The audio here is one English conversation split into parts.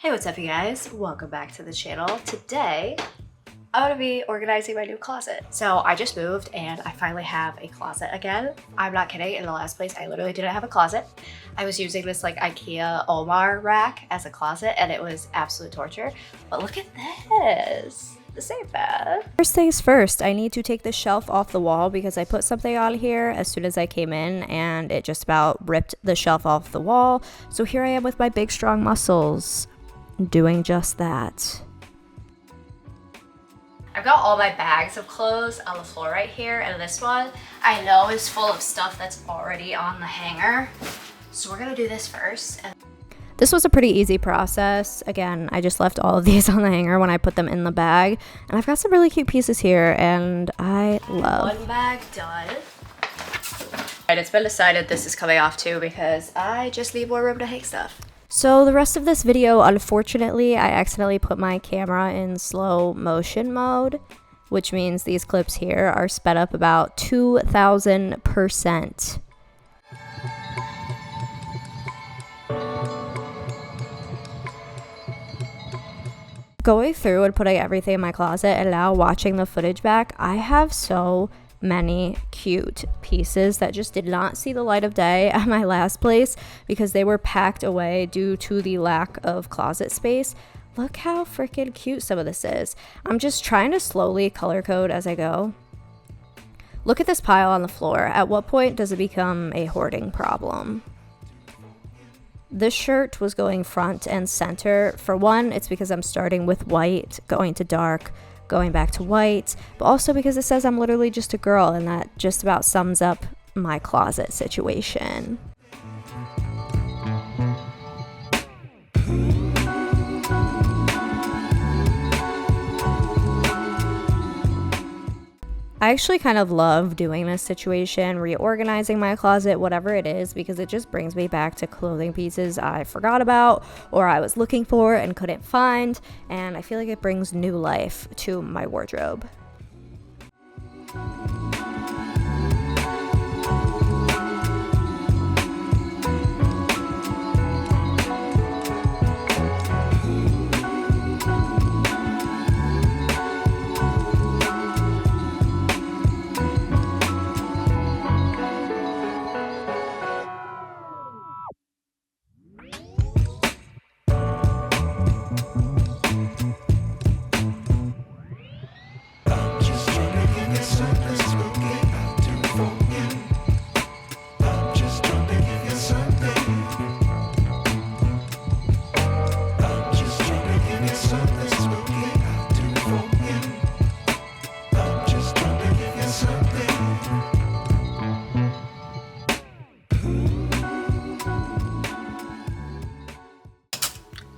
Hey, what's up you guys? Welcome back to the channel. Today, I'm gonna be organizing my new closet. So I just moved and I finally have a closet again. I'm not kidding, in the last place I literally didn't have a closet. I was using this like IKEA Omar rack as a closet and it was absolute torture. But look at this. This ain't bad. First things first, I need to take the shelf off the wall because I put something on here as soon as I came in and it just about ripped the shelf off the wall. So here I am with my big strong muscles doing just that. I've got all my bags of clothes on the floor right here, and this one I know is full of stuff that's already on the hanger. So we're gonna do this first. This was a pretty easy process. Again, I just left all of these on the hanger when I put them in the bag. And I've got some really cute pieces here and I love. One bag done. And it's been decided this is coming off too because I just need more room to hang stuff. So the rest of this video, unfortunately, I accidentally put my camera in slow motion mode, which means these clips here are sped up about 2,000%. Going through and putting everything in my closet and now watching the footage back, I have so many cute pieces that just did not see the light of day at my last place because they were packed away due to the lack of closet space. Look how freaking cute some of this is. I'm just trying to slowly color code as I go. Look at this pile on the floor. At what point does it become a hoarding problem? This shirt was going front and center. For one, it's because I'm starting with white, going to dark, going back to white, but also because it says I'm literally just a girl, and that just about sums up my closet situation. I actually kind of love doing this situation, reorganizing my closet, whatever it is, because it just brings me back to clothing pieces I forgot about or I was looking for and couldn't find, and I feel like it brings new life to my wardrobe.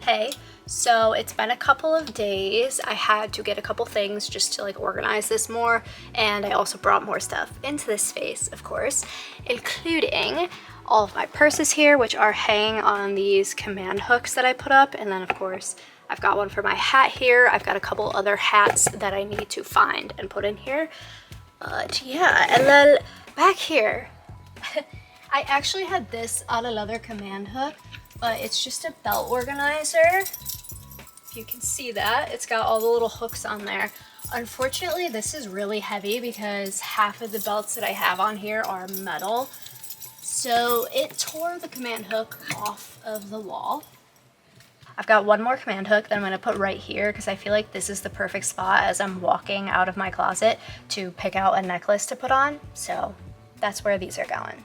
Hey, so it's been a couple of days. I had to get a couple things just to like organize this more, and I also brought more stuff into this space, of course, including all of my purses here, which are hanging on these command hooks that I put up, and then of course I've got one for my hat here. I've got a couple other hats that I need to find and put in here, but yeah. And then back here I actually had this on another command hook, but it's just a belt organizer. If you can see that, it's got all the little hooks on there. Unfortunately, this is really heavy because half of the belts that I have on here are metal. So it tore the command hook off of the wall. I've got one more command hook that I'm gonna put right here because I feel like this is the perfect spot as I'm walking out of my closet to pick out a necklace to put on. So that's where these are going.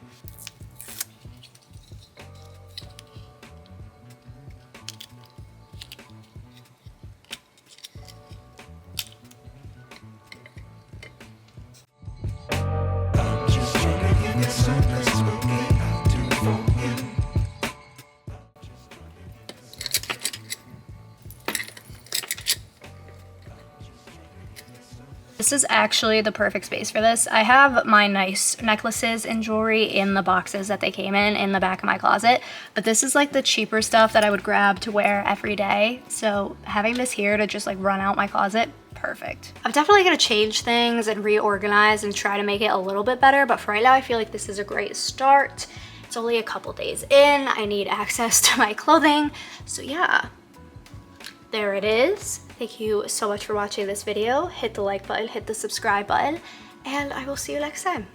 This is actually the perfect space for this. I have my nice necklaces and jewelry in the boxes that they came in the back of my closet, but this is like the cheaper stuff that I would grab to wear every day. So having this here to just like run out my closet, perfect. I'm definitely gonna change things and reorganize and try to make it a little bit better, but for right now I feel like this is a great start. It's only a couple days in, I need access to my clothing, so yeah. there it is. Thank you so much for watching this video. Hit the like button, hit the subscribe button, and I will see you next time.